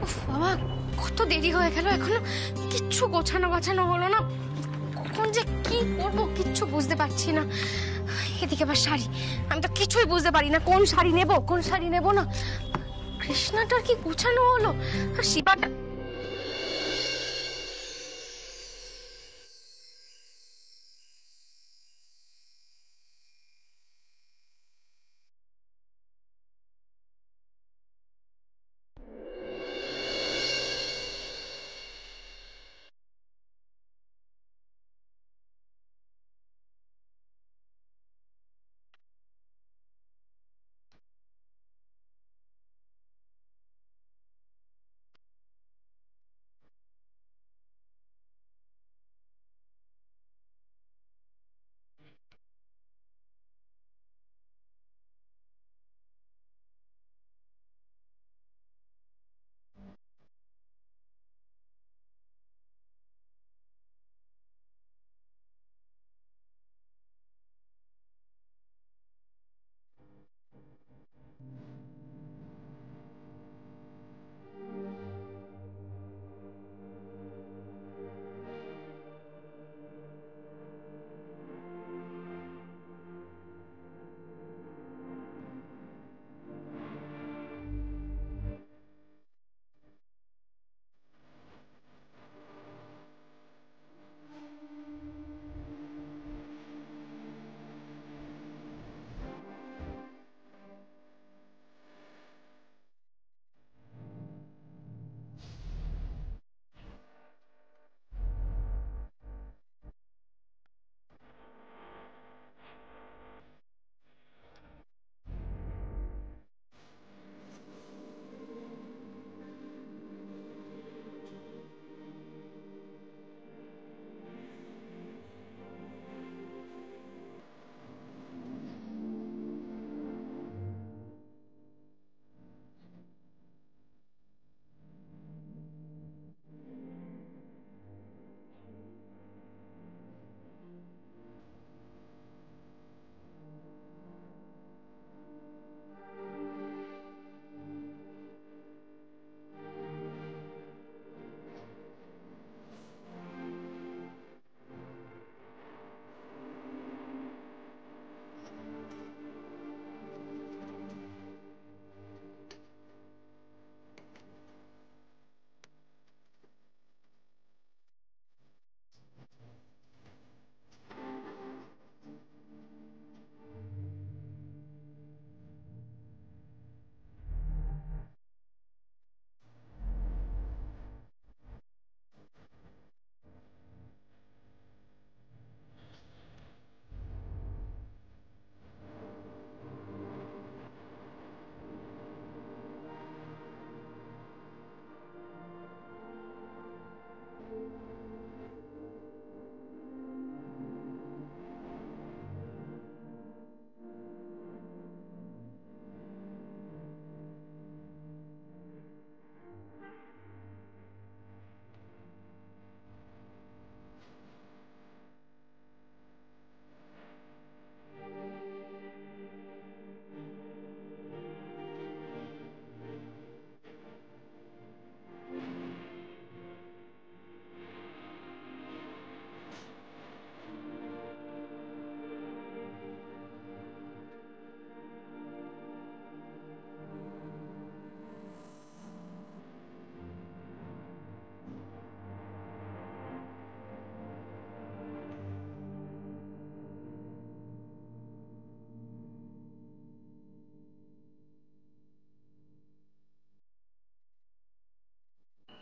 উফ বাবা, কত দেরি হয়ে গেল, এখনো কিচ্ছু গোছানো গাছানো হলো না। কখন যে কি করবো কিচ্ছু বুঝতে পারছি না। এদিকে আবার শাড়ি, আমি তো কিছুই বুঝতে পারি না কোন শাড়ি নেব কোন শাড়ি নেব না। কৃষ্ণাটার কি গোছানো হলো, আর শিবাটা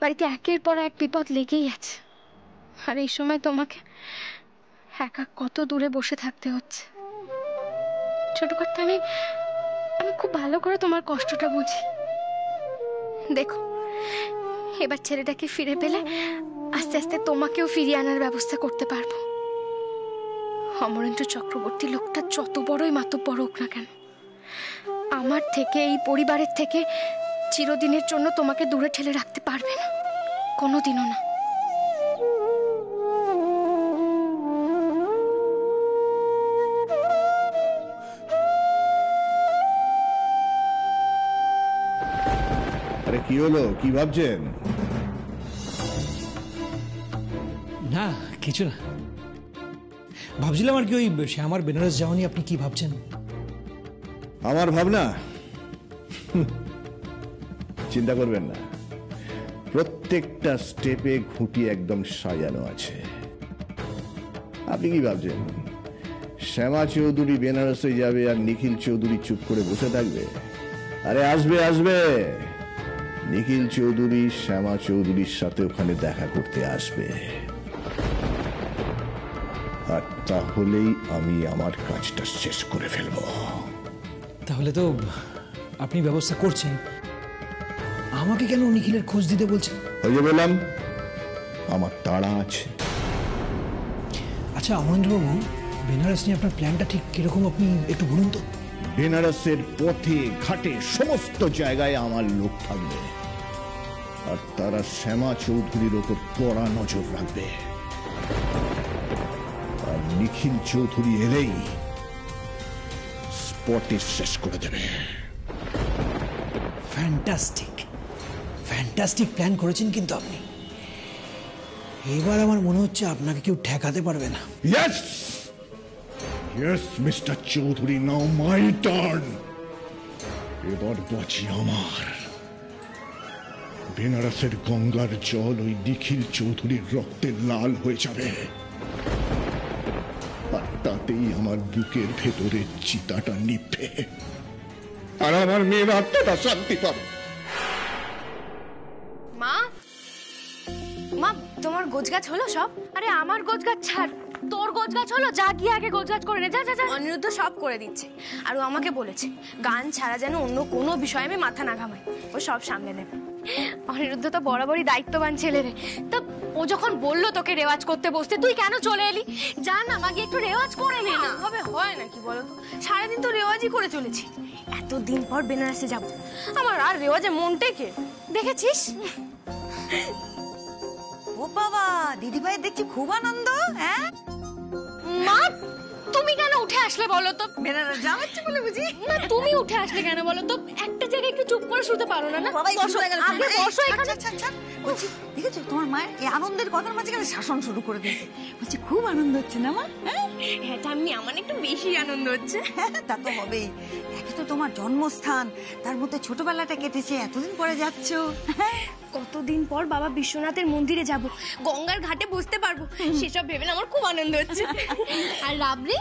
বাড়িতে একের পর এক বিপদ লেগেই আছে, আর এই সময় তোমাকে একা কত দূরে বসে থাকতে হচ্ছে। ছোট কর্তা, আমি আমি খুব ভালো করে তোমার কষ্টটা বুঝি। দেখো, এবার ছেলেটাকে ফিরে পেলে আস্তে আস্তে তোমাকেও ফিরিয়ে আনার ব্যবস্থা করতে পারবো। অমরেন্দ্র চক্রবর্তী লোকটা যত বড়ই মাতব্বর হোক না কেন, আমার থেকে, এই পরিবারের থেকে চিরদিনের জন্য তোমাকে দূরে ঠেলে রাখতে পারবে না, কোনোদিনও না। আরে কি হলো, কি ভাবছেন? না কিছু না, ভাবছিলাম আর কি ওই শ্যামার বেনারস যাওয়া নিয়ে আপনি কি ভাবছেন? আমার ভাবনা? চিন্তা করবেন না, প্রত্যেকটা স্টেপে খুঁটি একদম সাজানো আছে। আপনি কি ভাবছেন শ্যামা চৌধুরী বেনারসে যাবে আর নিখিল চৌধুরী চুপ করে বসে থাকবে? আরে আসবে আসবে, নিখিল চৌধুরী শ্যামা চৌধুরীর সাথে ওখানে দেখা করতে আসবে, আর তাহলেই আমি আমার কাজটা শেষ করে ফেলব। তাহলে তো আপনি ব্যবস্থা করছেন, আমাকে কেন নিখিলের খোঁজ দিতে বলছেন? ওই যে বললাম, আমার তাড়া আছে। আচ্ছা অমরেন্দ্রবাবু, বেনারস নিয়ে আপনার প্ল্যানটা ঠিক কিরকম আপনি একটু বলুন তো। বেনারসের পথে ঘাটে সমস্ত জায়গায় আমার লোক থাকবে, আর তারা শ্যামা চৌধুরীর ওপর কড়া নজর রাখবে, আর নিখিল চৌধুরী এলেই স্পটে শেষ করে দেবে। ফ্যান্টাস্টিক ফ্যান্টাস্টিক প্ল্যান করেছেন কিন্তু আপনি। এবার আমার মনে হচ্ছে আপনাকে কেউ ঠেকাতে পারবে না। Yes yes mister Chowdhury, now my turn. এবার বাঁচি আমার। বেনারসের গঙ্গার জল ওই নিখিল চৌধুরীর রক্তে লাল হয়ে যাবে, আর তাতেই আমার বুকের ভেতরে চিতাটা নিভবে, আর আমার মেয়ের আত্মাটা শান্তি পাবে। মা, মা তোমার গোছগাছ হলো সব? আরে আমার গোছগাছ ছাড়, তোর গোছগাছ হলো? যা গিয়ে আগে গোছগাছ করে নে, যা যা যা। অনিরুদ্ধ সব করে দিচ্ছে, আর ও আমাকে বলেছে গান ছাড়া যেন অন্য কোনো বিষয়ে আমি মাথা না ঘামাই, ও সব সামলে নেবে। অনিরুদ্ধ তো বরাবরই দায়িত্ববান ছেলে রে, তা ও যখন বললো তোকে রেওয়াজ করতে বসতে, তুই কেন চলে এলি? যা না মাগে একটু রেওয়াজ করে নে না। হবে হয় নাকি বলো তো, সারাদিন তো রেওয়াজই করে চলেছি, এতদিন পর বেনারসে যাব, আমার আর রেওয়াজে মন টেকে? দেখেছিস? ও বাবা, দিদিভাই দেখছি খুব আনন্দ। হ্যাঁ মা, তুমি কেন উঠে আসলে বলো তো? বেনারস যাওয়াচ্ছে বলে বুঝি? না, তুমি উঠে আসলে কেন বলো তো? একটা জায়গায় একটু চুপ করে শুতে পারো না? না বসো, আগে বসো এখানে। বলছি দেখেছো তোমার মায়ের এই আনন্দের কথার মাঝখানে শাসন শুরু করে দিয়েছে। বলছি খুব আনন্দ হচ্ছে না মা? হ্যাঁ ঠাম্মি, আমার একটু বেশি আনন্দ হচ্ছে। তা তো হবেই, একে তো তোমার জন্মস্থান, তার মধ্যে ছোটবেলাটা কেটেছে, এতদিন পরে যাচ্ছো। কতদিন পর বাবা বিশ্বনাথের মন্দিরে যাব, গঙ্গার ঘাটে বসতে পারবো, সেসব ভেবে আমার খুব আনন্দ হচ্ছে। আর রাবড়ি,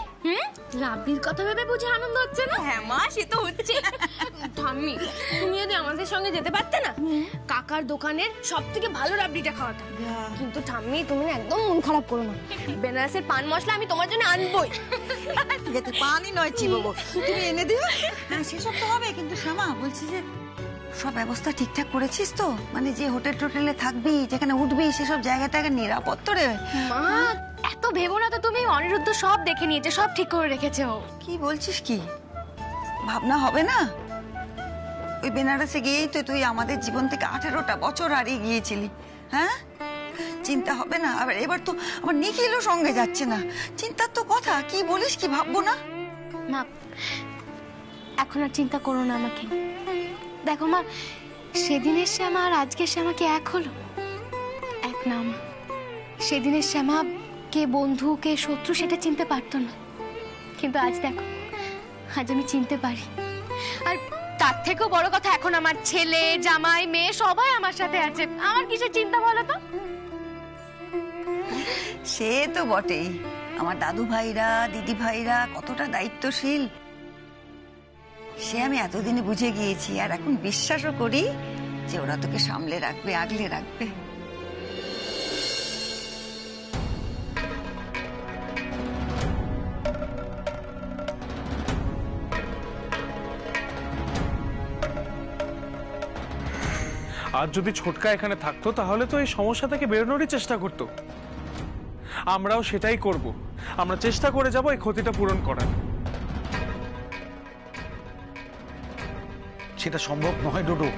রাবড়ির কথা ভেবে বুঝে আনন্দ হচ্ছে না? হ্যাঁ মা, সে তো হচ্ছে। ঠাম্মি, তুমি যদি আমাদের সঙ্গে যেতে পারতে না, কাকার দোকানের সব থেকে ভালো রাবড়িটা খাওয়াতাম। কিন্তু ঠাম্মি, তুমি একদম মন খারাপ করো না, বেনারসের পান মশলা আমি তোমার জন্য আনবোই। ঠিক আছে, পানি নয় চিবাবো, তুমি এনে দিও। হ্যাঁ সেসব তো হবে, কিন্তু শ্যামা বলছি যে সব ব্যবস্থা ঠিকঠাক করেছিস তো? মানে যে হোটেল টোটেলে থাকবি, যেখানে উঠবি, সেসব জায়গাটাকে নিরাপদ তো রে? মা, এত ভেবো না তো তুমি, অনিরুদ্ধ সব দেখে নিয়েছে, সব ঠিক করে রেখেছে ও। কি বলছিস কি? ভাবনা হবে না? ওই বেনারসে গিয়েই তো তুই আমাদের জীবন থেকে 18টা বছর হারিয়ে গিয়েছিলি। হ্যাঁ, চিন্তা হবে না? আবার এবার তো আমার নিখিলও সঙ্গে যাচ্ছে না, চিন্তার তো কথা। কি বলিস, কি ভাববো না? মা, এখন আর চিন্তা করো না আমাকে। দেখো মা, সেদিনের শ্যামা আর আজকের শ্যামা কি এক হলো? এক না মা। সেদিনের শ্যামা কে বন্ধু কে শত্রু সেটা চিনতে পারতো না, কিন্তু আজ দেখো, আজ আমি চিনতে পারি। আর তার থেকেও বড় কথা, এখন আমার ছেলে জামাই মেয়ে সবাই আমার সাথে আছে, আমার কিসের চিন্তা বলো তো? সে তো বটেই, আমার দাদু ভাইরা দিদি ভাইরা কতটা দায়িত্বশীল সে আমি এতদিনে বুঝে গিয়েছি, আর এখন বিশ্বাসও করি যে ওরা তোকে সামলে রাখবে, আগলে রাখবে। আর যদি ছোটকা এখানে থাকতো তাহলে তো এই সমস্যা থেকে বেরোনোরই চেষ্টা করতো। আমরাও সেটাই করব, আমরা চেষ্টা করে যাব এই ক্ষতিটা পূরণ করার। সেটা সম্ভব নয় ডুডু।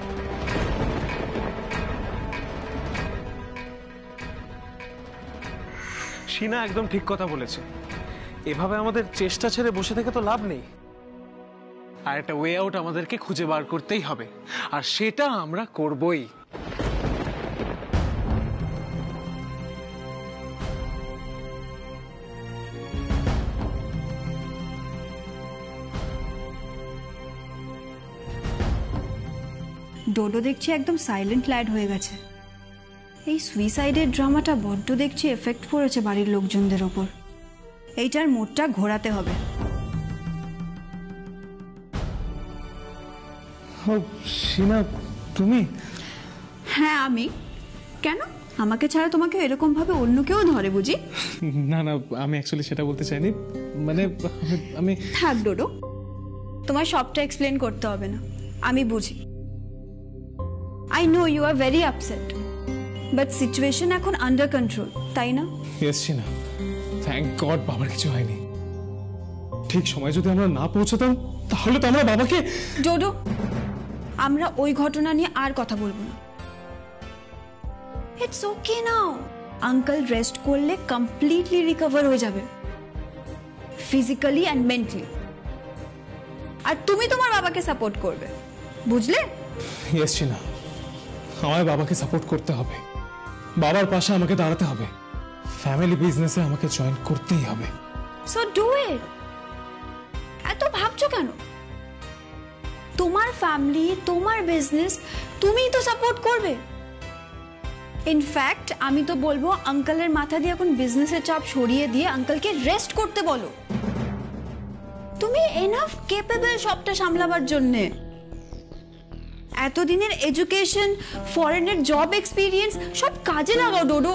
সিনা একদম ঠিক কথা বলেছে, এভাবে আমাদের চেষ্টা ছেড়ে বসে থেকে তো লাভ নেই। আর একটা ওয়ে আউট আমাদেরকে খুঁজে বার করতেই হবে, আর সেটা আমরা করবই। ডোডো দেখছি একদম সাইলেন্ট ল্যাড হয়ে গেছে। এই সুইসাইডের ড্রামাটা বড্ড দেখছি এফেক্ট পড়েছে বাড়ির লোকজনদের ওপর। এইটার মোড়টা ঘোরাতে হবে। শিনা, তুমি? হ্যাঁ আমি। কেন, আমাকে ছাড়া তোমাকে এরকম ভাবে অন্য কেউ ধরে বুঝি? না না, আমি অ্যাকচুয়ালি সেটা বলতে চাইনি, মানে আমি থাক ডোডো, তোমার সবটা এক্সপ্লেন করতে হবে না, আমি বুঝি। I know you are very upset, but situation এখন আন্ডার কন্ট্রোল, তাই না? ইয়েস শিনা, থ্যাংক গড বাবার কিছু হয়নি। ঠিক সময় যদি আমরা না পৌঁছতাম তাহলে তো আমরা বাবাকে। ডোডো, আমরা ওই ঘটনা নিয়ে আর কথা বলবো না। It's okay now, uncle rest করলে কমপ্লিটলি রিকভার হয়ে যাবে, ফিজিক্যালি অ্যান্ড মেন্টালি। আর তুমি তোমার বাবাকে সাপোর্ট করবে, বুঝলে? ইয়েস শিনা, আমায় বাবাকে সাপোর্ট করতে হবে, বাবার পাশে আমাকে দাঁড়াতে হবে, ফ্যামিলি বিজনেসে আমাকে জয়েন করতেই হবে। So do it. এত ভাবছো কেন? তোমার ফ্যামিলি, তোমার বিজনেস, তুমিই তো সাপোর্ট করবে। ইনফ্যাক্ট আমি তো বলবো আঙ্কেলের মাথা দিয়ে এখন বিজনেসের চাপ সরিয়ে দিয়ে আঙ্কেলকে রেস্ট করতে বলো। তুমি এনাফ কেপেবল সবটা সামলাবার জন্যে। এতদিনের এডুকেশন, ফরেনের জব এক্সপিরিয়েন্স সব কাজে লাগাও ডোডো।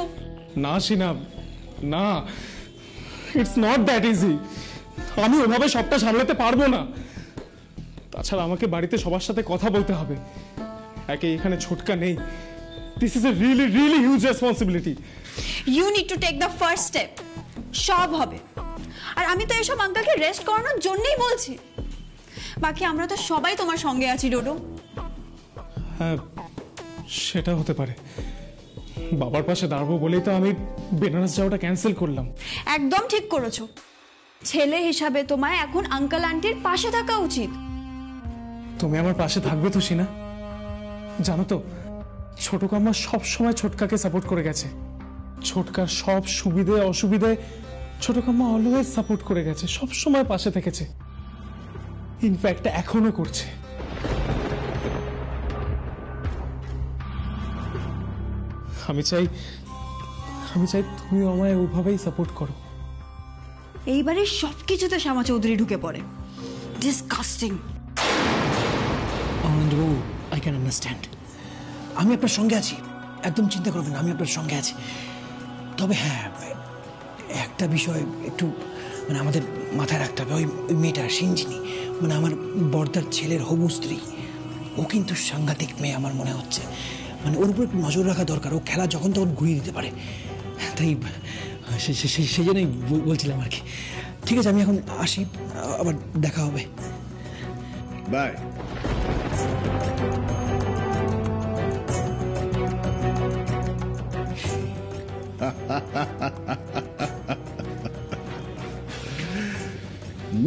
না শিনা, না, ইটস নট দ্যাট ইজি। আমি ওভাবে সবটা সামলাতে পারবো না। তাছাড়া আমাকে বাড়িতে সবার সাথে কথা বলতে হবে। একে এখানে ছোটকা নেই। This is a really really huge responsibility. You need to take the first step. সব হবে। আর আমি তো এসব আঙ্কেলকে রেস্ট করানোর জন্যই বলছি। বাকি আমরা তো সবাই তোমার সঙ্গে আছি ডোডো। হ্যাঁ, সেটা হতে পারে। বাবার পাশে দাঁড়াবো বলেই তো আমি বেনারস যাওয়াটা ক্যান্সেল করলাম। একদম ঠিক করেছো। ছেলে হিসাবে তোমায় এখন আঙ্কেল আন্টির পাশে থাকা উচিত। তুমি আমার পাশে থাকবে তো শিনা? জানো তো, ছোট কাম্মা সব সময় ছোটকাকে সাপোর্ট করে গেছে। ছোটকার সব সুবিধে অসুবিধায় ছোট কাম্মা অলওয়েজ সাপোর্ট করে গেছে, সব সময় পাশে থেকেছে, ইনফ্যাক্ট এখনো করছে। আমি চাই তুমি আমায় ওইভাবেই সাপোর্ট করো। এইবারে সবকিছুতে শ্যামা চৌধুরী ঢুকে পড়ে। ডিসকাস্টিং। আনন্দবাবু, আই ক্যান আন্ডারস্ট্যান্ড। আমি আপনার সঙ্গে আছি, একদম চিন্তা করবেন না, আমি আপনার সঙ্গে আছি। তবে হ্যাঁ, একটা বিষয় একটু মানে আমাদের মাথায় রাখতে হবে। ওই মেয়েটা সিঞ্জিনি, মানে আমার বর্দার ছেলের হবু স্ত্রী, ও কিন্তু সাংঘাতিক মেয়ে আমার মনে হচ্ছে। মানে ওর উপর একটু নজর রাখা দরকার। ও খেলা যখন তখন ঘুরিয়ে দিতে পারে, তাই সেই জন্যই বলছিলাম আর কি। ঠিক আছে, আমি এখন আসি, আবার দেখা হবে। বাই।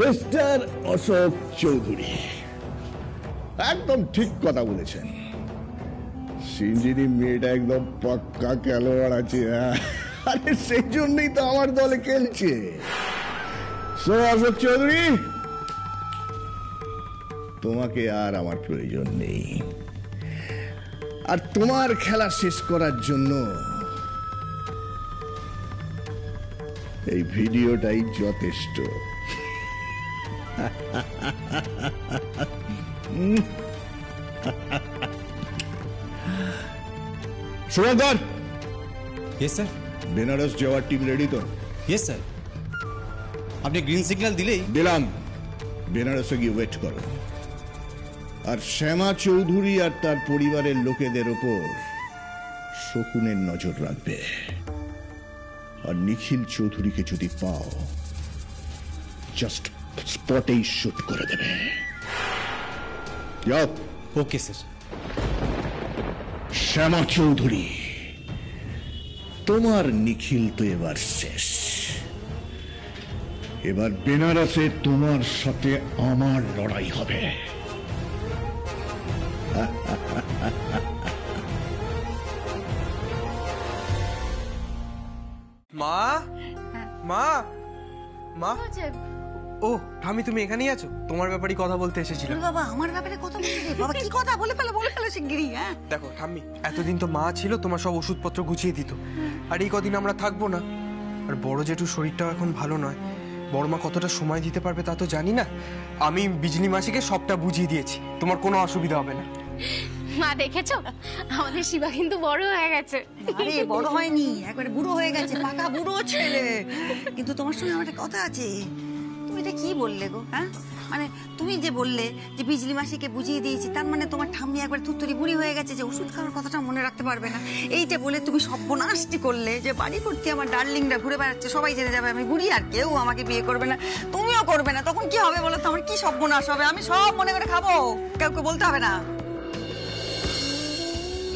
মিস্টার অশোক চৌধুরী একদম ঠিক কথা বলেছেন। সিঞ্জিনি মেয়েটা একদম পাক্কা খেলোয়াড় আছে। আরে সেই জন্যই তো আমার দলে খেলছে। সো অশোক চৌধুরী, তোমাকে আর আমার প্রয়োজন নেই। আর তোমার খেলা শেষ করার জন্য এই ভিডিওটাই যথেষ্ট। Shubhankar, yes sir. বেনারস যাওয়ার টিম রেডি তো? Yes sir. আপনি গ্রিন সিগন্যাল দিলেই দিলাম। বেনারসে গিয়ে ওয়েট করো। আর শ্যামা চৌধুরী আর তার পরিবারের লোকেদের ওপর শকুনের নজর রাখবে। আর নিখিল চৌধুরীকে যদি পাও, জাস্ট স্পটেই শুট করে দেবে। যাও। Okay sir. শ্যামা চৌধুরী, তোমার নিখিল তো এবার শেষ। এবার বেনারসে তোমার সাথে আমার লড়াই হবে। মা মা মা ও ঠামি, তুমি এখানেই আছো? তোমার ব্যাপারে কথা বলতে এসেছিলাম। বাবা আমার ব্যাপারে কথা বলতে বাবা, কি কথা? বলে ফেলো শিগগিরই। হ্যাঁ দেখো ঠাম্মি, এতদিন তো মা ছিল, তোমার সব ওষুধপত্র গুছিয়ে দিত। আর এই কদিন আমরা থাকবো না। আর বড় জেঠুর শরীরটাও এখন ভালো নয়। বড় মা কতটা সময় দিতে পারবে তা তো জানি না। আমি বিজলি মাসিকে সবটা বুঝিয়ে দিয়েছি, তোমার কোনো অসুবিধা হবে না। মা দেখেছো, আমাদের শিবা কিন্তু বড় হয়ে গেছে। আরে বড় হয়নি, একবারে বুড়ো হয়ে গেছে, পাকা বুড়ো ছেলে। কিন্তু তোমার সঙ্গে আমার একটা কথা আছে। তুমি এটা কি বললে গো? হ্যাঁ মানে তুমি যে বললে যে বিজলি মাসিকে বুঝিয়ে দিয়েছি, তার মানে তোমার ঠাম্মি একবার তুত্তুরি বুড়ি হয়ে গেছে, যে ওষুধ খাওয়ার কথাটা মনে রাখতে পারবে না। এইটা বলে তুমি সর্বনাশটি করলে, যে বাড়ি ভর্তি আমার ডার্লিংরা ঘুরে বেড়াচ্ছে, সবাই জেনে যাবে আমি বুড়ি, আর কেউ আমাকে বিয়ে করবে না, তুমিও করবে না। তখন কি হবে বলো তো? আমার কি সর্বনাশ হবে? আমি সব মনে করে খাবো, কাউকে বলতে হবে না।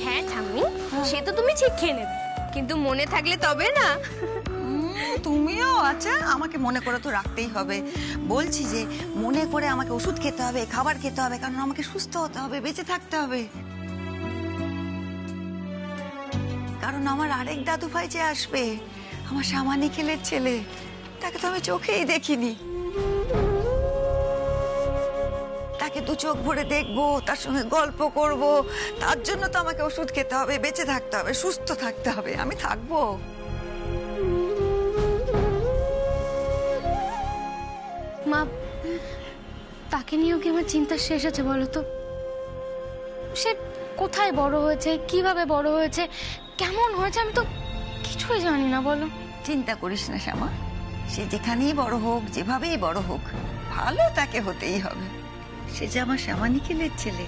হ্যাঁ ঠাম্মি, সে তো তুমি ঠিক খেয়ে নেবে, কিন্তু মনে থাকলে তবে না। তুমিও আচ্ছা, আমাকে মনে করে তো রাখতেই হবে। বলছি যে মনে করে আমাকে ওষুধ খেতে হবে, খাবার খেতে হবে, কারণ আমাকে সুস্থ হতে হবে, বেঁচে থাকতে হবে। কারণ আমার আরেক দাদু ভাই যে আসবে, আমার সামানি খেলের ছেলে, তাকে তো আমি চোখেই দেখিনি। তাকে দু চোখ ভরে দেখবো, তার সঙ্গে গল্প করব, তার জন্য তো আমাকে ওষুধ খেতে হবে, বেঁচে থাকতে হবে, সুস্থ থাকতে হবে। আমি থাকবো। মা, তাকে নিয়েও কি আমার চিন্তা শেষ আছে বলো তো? সে কোথায় বড় হয়েছে, কিভাবে বড় হয়েছে, কেমন হয়েছে, আমি তো কিছুই জানি না। বলো। চিন্তা করিস না শ্যামা, সে যেখানেই বড় হোক, যেভাবেই বড় হোক, ভালো তাকে হতেই হবে। সে যে আমার শ্যামা নিখিলের ছেলে।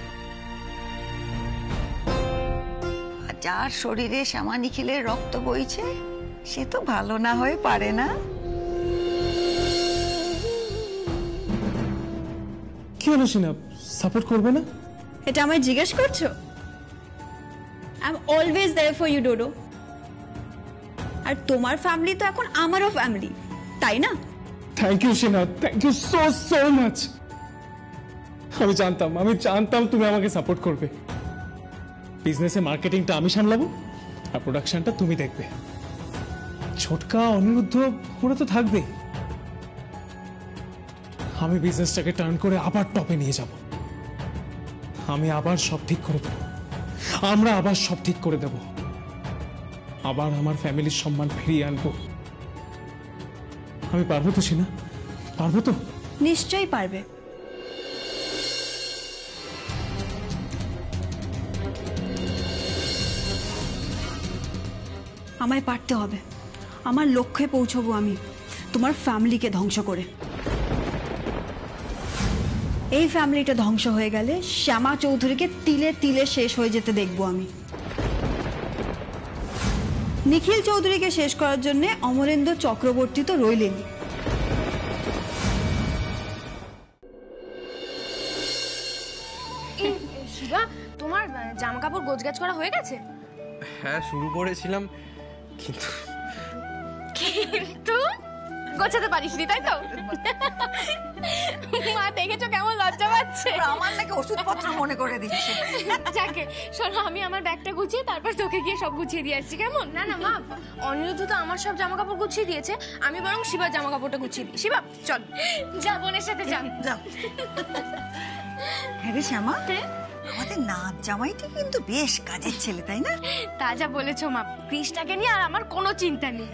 আর যার শরীরে শ্যামা নিখিলের রক্ত বইছে, সে তো ভালো না হয়ে পারে না। কি হলো সিনা, সাপোর্ট করবে না? এটা আমায় জিজ্ঞেস করছো? I am always there for you Dodo. আর তোমার ফ্যামিলি তো এখন আমারও ফ্যামিলি, তাই না? Thank you Sina, thank you so so much. আমি জানতাম তুমি আমাকে সাপোর্ট করবে। বিজনেসে মার্কেটিংটা আমি সামলাবো, আর প্রোডাকশনটা তুমি দেখবে। ছোটকা, অনিরুদ্ধ ওরা তো থাকবে। আমি বিজনেসটাকে টার্ন করে আবার টপে নিয়ে যাব। আমি আবার সব ঠিক করে দেব, আমরা আবার সব ঠিক করে দেব, আবার আমার ফ্যামিলির সম্মান ফিরিয়ে আনবো। আমি পারবো তো সিনা, পারবো তো? নিশ্চয়ই পারবে। আমায় পারতে হবে। আমার লক্ষ্যে পৌঁছবো আমি, তোমার ফ্যামিলিকে ধ্বংস করে। এই ফ্যামিলিটা ধ্বংস হয়ে গেলে শ্যামা চৌধুরীকে তিলে তিলে শেষ হয়ে যেতে দেখবো আমি। নিখিল চৌধুরীকে শেষ করার জন্য অমরেন্দ্র চক্রবর্তী তো রইলেনি। শিবা, তোমার জামা কাপড় গোছগাছ করা হয়ে গেছে? হ্যাঁ, শুরু করেছিলাম, কিন্তু গোছাতে পারিসনি, তাই তো? মা দেখেছো কেমন লজ্জা পাচ্ছে? আমার নাকি ওষুধপত্র মনে করে দিচ্ছে। যাকে শোনো, আমি আমার ব্যাগটা গুছিয়ে তারপর তোকে গিয়ে সব গুছিয়ে দিয়ে আসছি, কেমন? না না মা, অনিরুদ্ধ তো আমার সব জামা কাপড় গুছিয়ে দিয়েছে, আমি বরং শিবার জামা কাপড়টা গুছিয়ে দিই। শিবা চল, যা বোনের সাথে যা। যাও। হ্যাঁ রে শ্যামা, আমাদের নাচ জামাইটি কিন্তু বেশ কাজের ছেলে, তাই না? তা যা বলেছো মা, কৃষ্ণাকে নিয়ে আর আমার কোনো চিন্তা নেই।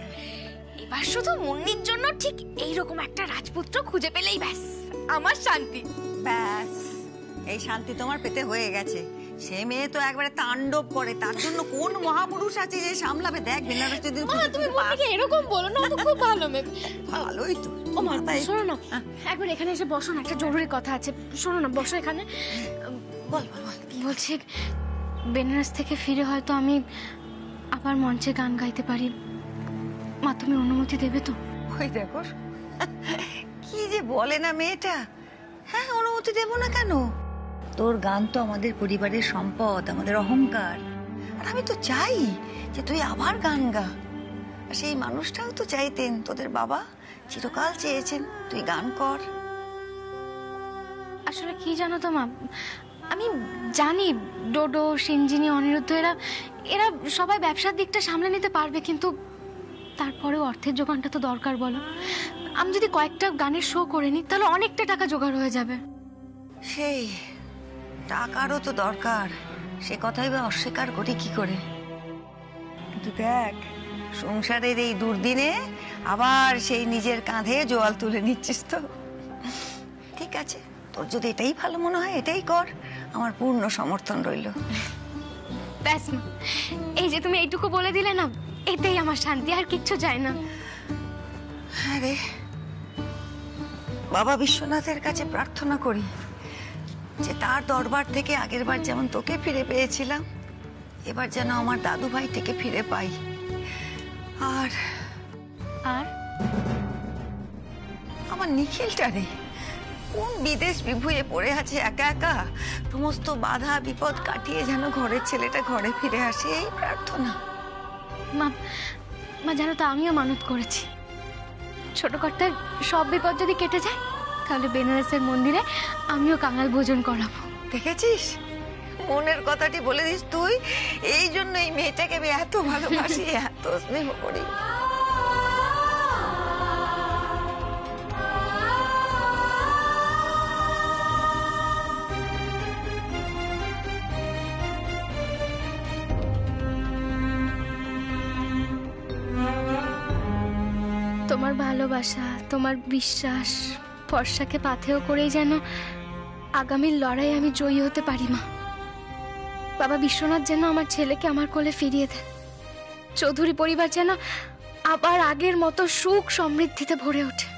এবার শুধু মুন্নির জন্য ঠিক এইরকম একটা রাজপুত্র খুঁজে পেলেই ব্যাস আমার শান্তি। ব্যাস, এই শান্তি তোমার পেতে হয়ে গেছে। সে মেয়ে তো একবারে তাণ্ডব করে, তার জন্য কোন মহাপুরুষ আছে যে সামলাবে? দেখ বেনারস যদি মা, তুমি মুন্নিকে এরকম বলো না, ও তো খুব ভালো মেয়ে। ভালোই তো। ও মা, শোনো না, একবার এখানে এসে বসো না, একটা জরুরি কথা আছে। শোনো না, বসো এখানে। বল বল বল। বলছি, বেনারস থেকে ফিরে হয়তো আমি আবার মঞ্চে গান গাইতে পারি। মা, তুমি অনুমতি দেবে তো? ওই দেখো কি যে বলে না মেয়েটা। হ্যাঁ, অনুমতি দেব না কেন? তোর গান তো আমাদের পরিবারের সম্পদ, আমাদের অহংকার। আর আমি তো চাই যে তুই আবার গান গা। আর সেই মানুষটাও তো চাইতেন, তোদের বাবা, চিরকাল চেয়েছেন তুই গান কর। আসলে কি জানো তো মা, আমি জানি ডোডো, সিঞ্জিনি, অনিরুদ্ধ এরা এরা সবাই ব্যবসার দিকটা সামলে নিতে পারবে, কিন্তু তারপরেও অর্থের জোগানটা তো দরকার বলো। আমি যদি কয়েকটা গানের শো করে নিই তাহলে অনেকটা টাকা জোগাড় হয়ে যাবে। সেই টাকারও তো দরকার, সে কথাই বা অস্বীকার করি কি করে। কিন্তু দেখ, সংসারের এই দুর্দিনে আবার সেই নিজের কাঁধে জোয়াল তুলে নিচ্ছিস তো। ঠিক আছে, তোর যদি এটাই ভালো মনে হয় এটাই কর, আমার পূর্ণ সমর্থন রইল। ব্যাস মা, এই যে তুমি এইটুকু বলে দিলে না, এতেই আমার শান্তি, আর কিচ্ছু চাই না। হ্যাঁ রে, বাবা বিশ্বনাথের কাছে প্রার্থনা করি যে তার দরবার থেকে আগেরবার যেমন তোকে ফিরে পেয়েছিলাম, এবার যেন আমার দাদু ভাইটিকে ফিরে পাই। আর আর আমার নিখিলটা রে, কোন বিদেশ বিভুঁয়ে পড়ে আছে একা একা, সমস্ত বাধা বিপদ কাটিয়ে যেন ঘরের ছেলেটা ঘরে ফিরে আসে, এই প্রার্থনা। মা, মা জানো তো আমিও মানত করেছি, ছোট কর্তার সব বিপদ যদি কেটে যায় তাহলে বেনারসের মন্দিরে আমিও কাঙাল ভোজন করাবো। দেখেছিস, মনের কথাটি বলে দিস তুই, এই জন্য এই মেয়েটাকে আমি এত ভালোবাসি, এত স্নেহ করি। তোমার ভালোবাসা, তোমার বিশ্বাস, ভরসাকে পাথেয় করেই যেন আগামীর লড়াই আমি জয়ী হতে পারি মা। বাবা বিশ্বনাথ যেন আমার ছেলেকে আমার কোলে ফিরিয়ে দেন, চৌধুরী পরিবার যেন আবার আগের মতো সুখ সমৃদ্ধিতে ভরে ওঠে।